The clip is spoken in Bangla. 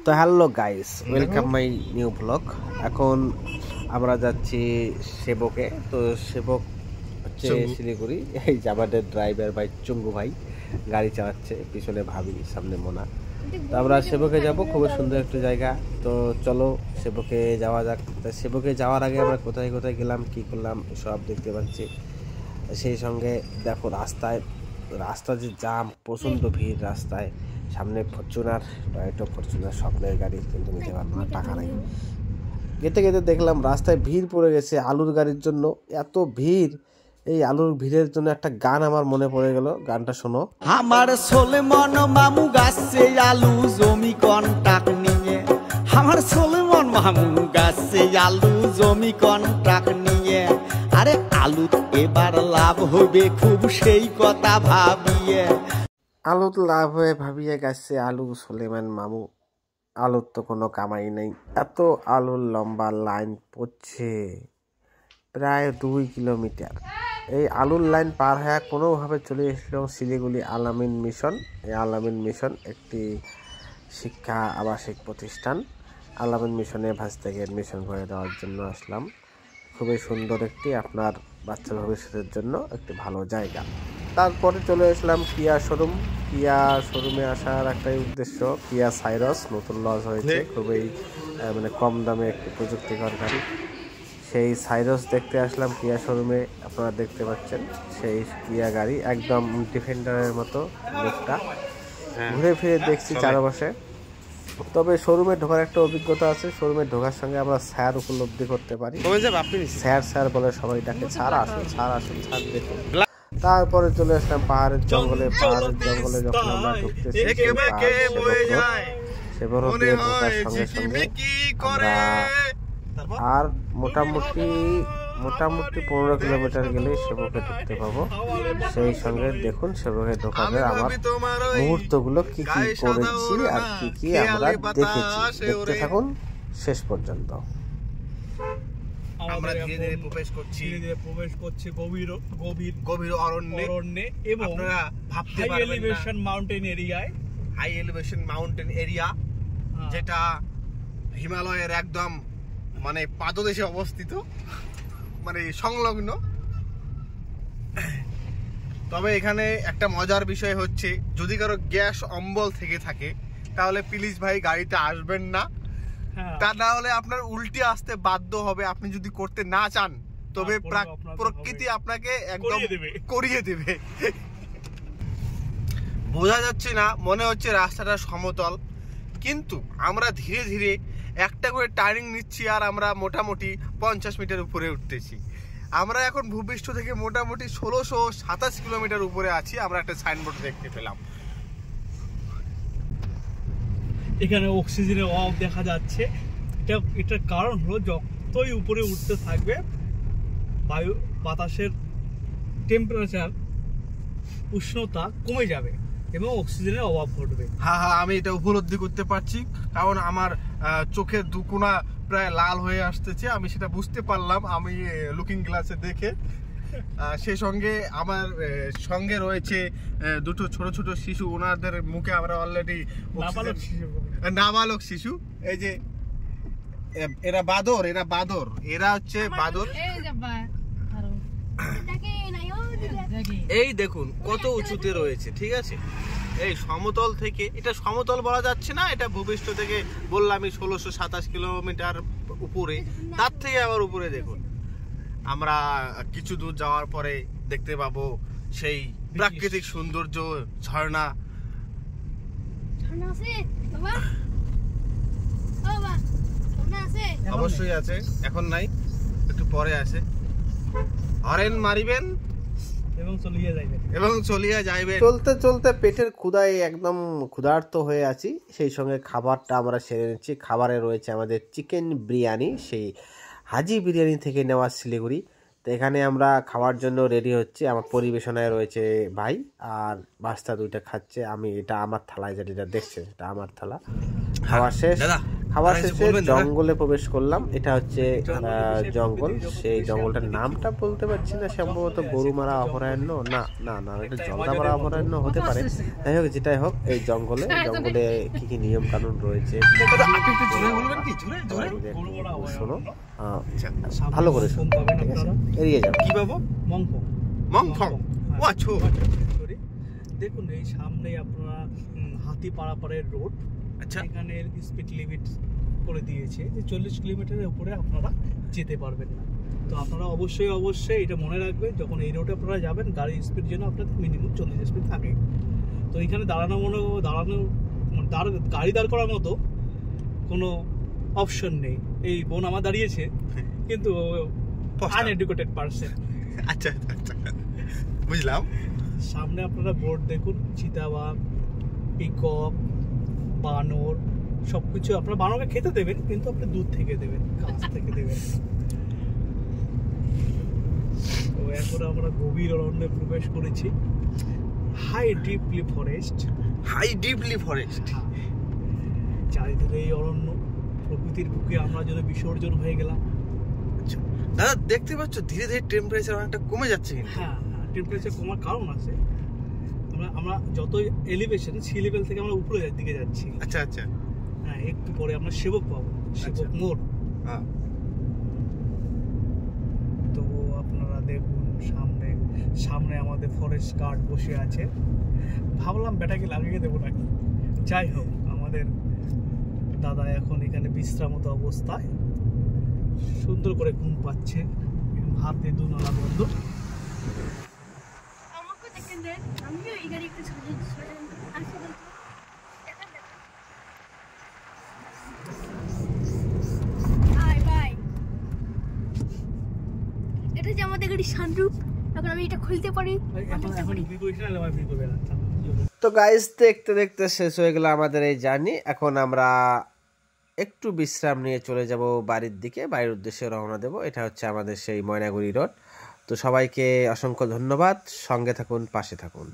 তো hello guys, welcome my new blog. এখন আমরা যাচ্ছি সেবকে। তো সেবক হচ্ছে শিলিগুড়ি। এই যে আমাদের ড্রাইভার ভাই চুঙ্গু ভাই গাড়ি চালাচ্ছে, পিছনে ভাবি, সামনে মোনা। তো আমরা সেবকে যাব, খুবই সুন্দর একটা জায়গা। তো চলো সেবকে যাওয়া যাক। তো সেবকে যাওয়ার আগে আমরা কোথায় কোথায় গেলাম, কি করলাম সব দেখতে পাচ্ছি। সেই সঙ্গে দেখো রাস্তা যে জাম, প্রচণ্ড ভিড় রাস্তায়। সামনে ফরচুনার, টয়োটা ফরচুনার স্বপ্নের গাড়ি, কিন্তু নিতে পারবো না, টাকা নাই। যেতে যেতে দেখলাম রাস্তায় ভিড় পড়ে গেছে আলুর গাড়ির জন্য, এত ভিড়। এই আলুর ভিড়ের জন্য একটা গান আমার মনে পড়ে গেল, গানটা শোনো। আমার সোলেমন মামু গাছে আলু জমি কন্ট্রাক্ট নিয়ে, আমার সোলেমন মামু গাছে আলু জমি কন্ট্রাক্ট নিয়ে, আরে আলু এবার লাভ হবে খুব সেই কথা ভাবিয়ে। আলুর লাভ হয়ে ভাবিয়ে গেছে আলু সোলেমান মামু, আলুর তো কোনো কামাই নেই। এত আলুর লম্বা লাইন পড়ছে, প্রায় 2 কিলোমিটার। এই আলুর লাইন পার হয়ে কোনোভাবে চলে এসেছিল শিলিগুড়ি আলামিন মিশন। এই আলামিন মিশন একটি শিক্ষা আবাসিক প্রতিষ্ঠান। আলামিন মিশনে ভাস্তাকে অ্যাডমিশন করে দেওয়ার জন্য আসলাম। খুবই সুন্দর একটি, আপনার বাচ্চার ভবিষ্যতের জন্য একটি ভালো জায়গা। তারপরে চলে আসলাম কিয়া শোরুম। কিয়া শোরুমে আসার একটাই উদ্দেশ্য, কিয়া সাইরস নতুন লঞ্চ হয়েছে, খুবই মানে কম দামে একটি প্রযুক্তিকর গাড়ি। সেই সাইরস দেখতে আসলাম কিয়া শোরুমে। আপনারা দেখতে পাচ্ছেন সেই কিয়া গাড়ি, একদম ডিফেন্ডারের মতো লুকটা। ঘুরে ফিরে দেখছি চারপাশে। তবে শোরুমে ঢোকার একটা অভিজ্ঞতা আছে, শোরুমে ঢোকার সঙ্গে আমরা স্যার উপলব্ধি করতে পারি। স্যার স্যার বলে সবাই ডাকে, ছাড় আসুন ছাড় আসুন ছাড় দেখুন। তারপরে চলে আসলাম পাহাড়ের জঙ্গলে। পাহাড়ের জঙ্গলে যখন আমরা ঢুকতেছি, সেবক দিয়ে ঢোকার সঙ্গে সঙ্গে আমরা আর মোটামুটি 15 কিলোমিটার গেলে সেবকে ঢুকতে পাবো। সেই সঙ্গে দেখুন সেবকে ঢোকাবে আমার মুহূর্তগুলো কি কি করেছি আর কি কি আমরা দেখেছি। দেখতে থাকুন শেষ পর্যন্ত। আমরা ধীরে ধীরে প্রবেশ করছি গভীর অরণ্যে এবং আপনারা ভাবতে পারবেন হাই এলিভেশন মাউন্টেন এরিয়া, যেটা হিমালয়ের একদম মানে পাদদেশে অবস্থিত, মানে সংলগ্ন। তবে এখানে একটা মজার বিষয় হচ্ছে, যদি কারো গ্যাস অম্বল থেকে থাকে তাহলে প্লিজ ভাই গাড়িতে আসবেন না। তা না হলে আপনার উল্টি আসতে বাধ্য হবে, আপনি যদি করতে না চান। তবে প্রকৃতি আপনাকে একদম করিয়ে দেবে। বোঝা যাচ্ছে না, মনে হচ্ছে রাস্তাটা সমতল, কিন্তু আমরা ধীরে ধীরে একটা করে টার্নিং নিচ্ছি আর আমরা মোটামুটি 50 মিটার উপরে উঠতেছি। আমরা এখন ভূপৃষ্ঠ থেকে মোটামুটি 1627 কিলোমিটার উপরে আছি। আমরা একটা সাইনবোর্ড দেখতে পেলাম। এখানে অক্সিজেনের অভাব দেখা যাচ্ছে। এটার কারণ হলো, যতই উপরে উঠতে থাকবে বাতাসের টেম্পারেচার, উষ্ণতা কমে যাবে এবং অক্সিজেনের অভাব ঘটবে। হ্যাঁ, আমি এটা উপলব্ধি করতে পারছি, কারণ আমার চোখের দুকোনা প্রায় লাল হয়ে আসতেছে। আমি সেটা বুঝতে পারলাম আমি লুকিং গ্লাসে দেখে। সেই সঙ্গে আমার সঙ্গে রয়েছে দুটো ছোট ছোট শিশু, ওনাদের মুখে আমরা অলরেডি নাবালক শিশু। এই যে এরা বাদর, এরা হচ্ছে বাদর। এই দেখুন কত উঁচুতে রয়েছে, ঠিক আছে। এই সমতল থেকে, এটা সমতল বলা যাচ্ছে না, এটা ভূপৃষ্ঠ থেকে বললামই 1627 কিলোমিটার উপরে। তার থেকে আবার উপরে দেখুন, আমরা কিছু দূর যাওয়ার পরে দেখতে পাবো সেই প্রাকৃতিক সৌন্দর্য, ঝর্ণা। অবশ্যই আছে, এখন নাই, একটু পরে আছে। হরেন মারিবেন এবং চলিয়া যাইবেন। চলতে চলতে পেটের ক্ষুধায় একদম ক্ষুধার্ত হয়ে আছি। সেই সঙ্গে খাবারটা আমরা সেরে নিচ্ছি। খাবারে রয়েছে আমাদের চিকেন বিরিয়ানি, সেই হাজি বিরিয়ানি থেকে নেওয়া শিলিগুড়ি। তো এখানে আমরা খাওয়ার জন্য রেডি হচ্ছি। আমার পরিবেশনায় রয়েছে ভাই আর বাস্তা দুইটা খাচ্ছে। এটা আমার থালায়, যেটা দেখছে সেটা আমার থালা। খাওয়া শেষ, খাওয়া শেষে জঙ্গলে প্রবেশ করলাম। এটা হচ্ছে জঙ্গল, সেই জঙ্গলটার নামটা বলতে পারছি না, সম্ভবত গরুমারা অভয়ারণ্য, না না না এটা জলদাপাড়া অভয়ারণ্য হতে পারে। যাই হোক যেটাই হোক, এই জঙ্গলে কি কি নিয়ম কানুন রয়েছে শোনো, ভালো করে শোনো, ঠিক আছে? এড়িয়ে যাও। কি পাবো? মংফং। ও আচ্ছা, দেখুন এই সামনে আপনারা হাতি পাড়াপাড়ের রোড। আচ্ছা, এখানে স্পিড লিমিট করে দিয়েছে যে 40 কিলোমিটারের উপরে আপনারা যেতে পারবেন না। তো আপনারা অবশ্যই এটা মনে রাখবেন, যখন এই রোডে আপনারা যাবেন গাড়ির স্পিড যেন আপনাদের মিনিমাম 40 স্পিড থাকে। তো এখানে গাড়ি দাঁড় করার মতো কোনো অপশন নেই। এই বোন আমার দাঁড়িয়েছে, কিন্তু আনএডুকেটেড পারসন। আচ্ছা আচ্ছা বুঝলাম। সামনে আপনারা বোর্ড দেখুন, চিতাবাঘ, পিকক, বানর, সবকিছু। আপনারা বানরকে খেতে দেবেন, কিন্তু আপনি দূর থেকে দেবেন, কাছ থেকে দেবেন। তো এরপরে আমরা গভীর অরণ্যে প্রবেশ করেছি। হাই ডিপলি ফরেস্ট, চারিদিকে এই অরণ্য, প্রকৃতির বুকে আমরা যেন বিসর্জন হয়ে গেলাম। আচ্ছা দাদা, দেখতে পাচ্ছ ধীরে ধীরে টেম্পারেচার অনেকটা কমে যাচ্ছে। হ্যাঁ, টেম্পারেচার কমার কারণ আছে, আমরা যত এলিভেশন, সি লেভেল থেকে আমরা উপরে দিকে যাচ্ছি। আচ্ছা আচ্ছা, হ্যাঁ, একটু পরে আমরা সেবক পাবো, সেবক মোড়। হ্যাঁ, তো আপনারা দেখুন সামনে আমাদের ফরেস্ট গার্ড বসে আছে। ভাবলাম বেটাকে লাগিয়ে দেবো নাকি। যাই হোক, আমাদের দাদা এখন এখানে বিশ্রামত অবস্থায় সুন্দর করে ঘুম পাচ্ছে, হাতে দুনালা বন্ধ। আমিও এই গাড়ি একটু এটা যে আমাদের গাড়ি সানরুফ, এখন আমি এটা খুলতে পারি। তো গাইস, দেখতে দেখতে শেষ হয়ে গেল আমাদের এই জার্নি। এখন আমরা একটু বিশ্রাম নিয়ে চলে যাব বাড়ির দিকে, বাড়ির উদ্দেশ্যে রওনা দেব। এটা হচ্ছে আমাদের সেই ময়নাগুড়ি রোড। তো সবাইকে অসংখ্য ধন্যবাদ, সঙ্গে থাকুন, পাশে থাকুন।